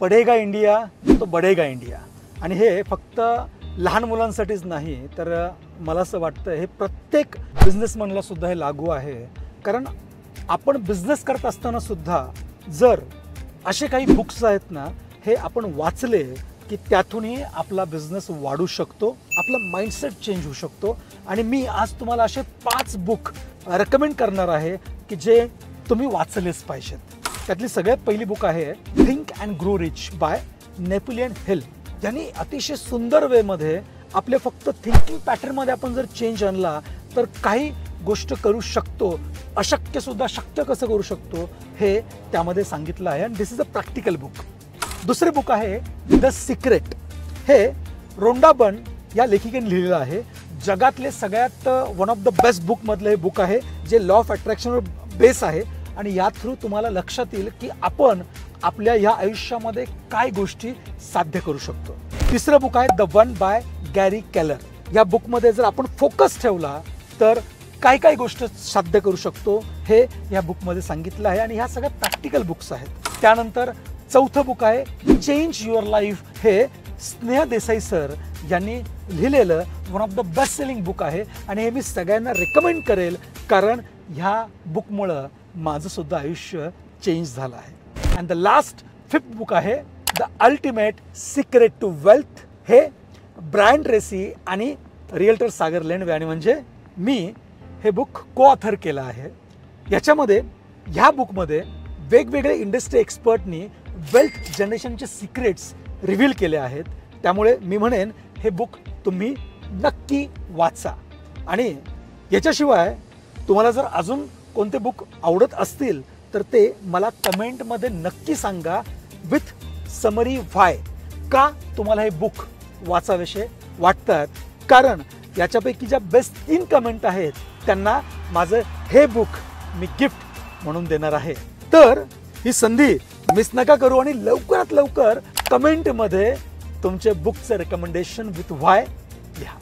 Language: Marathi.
पढेगा इंडिया तो बढेगा इंडिया। आणि हे फक्त लहान मुलांसाठीच नाही तर मला असं वाटतं हे प्रत्येक बिझनेसमॅनला सुद्धा हे लागू आहे। कारण आपण बिझनेस करत असताना सुद्धा जर असे काही बुक्स आहेत ना हे आपण वाचले की त्यातूनही आपला बिझनेस वाढू शकतो, आपला माइंडसेट चेंज होऊ शकतो। आणि मी आज तुम्हाला असे 5 बुक रेकमेंड करणार आहे की जे तुम्ही वाचलेच पाहिजेत। त्यातली सगळ्यात पहिली बुक आहे think and grow rich by Napoleon Hill. यांनी अतिशय सुंदर वेमध्ये आपले फक्त थिंकिंग पॅटर्नमध्ये आपण जर चेंज आणला तर काही गोष्ट करू शकतो, अशक्य सुद्धा शक्य कसं करू शकतो हे त्यामध्ये सांगितलं आहे। आणि दिस इज अ प्रॅक्टिकल बुक। दुसरे बुक आहे द सिक्रेट। हे रोंडा बर्न या लेखिकेने लिहिलेलं आहे। जगातले सगळ्यात one of the best book मधलं हे बुक आहे जे लॉ ऑफ अट्रॅक्शनवर बेस आहे। आणि या थ्रू तुम्हाला लक्षात येईल की आपण आपल्या या आयुष्यामध्ये काय गोष्टी साध्य करू शकतो। तिसरं बुक आहे the one by Gary Keller. या बुकमध्ये जर आपण फोकस ठेवला तर काय काय गोष्ट साध्य करू शकतो हे या बुकमध्ये सांगितलं आहे। आणि ह्या सगळ्या प्रॅक्टिकल बुक्स आहेत। त्यानंतर चौथं बुक आहे चेंज युअर लाईफ। हे स्नेहा देसाई सर यांनी लिहिलेलं one of the best selling book आहे आणि हे मी सगळ्यांना रेकमेंड करेल कारण ह्या बुकमुळं माझं सुद्धा आयुष्य चेंज झालं आहे। And the last 5th book आहे the ultimate secret to wealth. हे ब्रायन ट्रेसी आणि रिअल्टर सागर लेंडवे आणि म्हणजे मी हे बुक को ऑथर केलं आहे। याच्यामध्ये ह्या बुकमध्ये वेगवेगळे इंडस्ट्री एक्सपर्टनी वेल्थ जनरेशनचे सिक्रेट्स रिव्हील केले आहेत। त्यामुळे मी म्हणेन हे बुक तुम्ही नक्की वाचा। आणि याच्याशिवाय तुम्हाला जर अजून कोणते बुक आवडत असतील तर ते मला कमेंटमध्ये नक्की सांगा विथ समरी व्हाय का तुम्हाला हे बुक वाचावेसे वाटतात। कारण याच्यापैकी ज्या बेस्ट 3 कमेंट आहेत त्यांना माझं हे बुक मी गिफ्ट म्हणून देणार आहे। तर ही संधी मिस नका करू आणि लवकरात लवकर कमेंटमध्ये तुमचे बुकचं रेकमेंडेशन विथ व्हाय लिहा।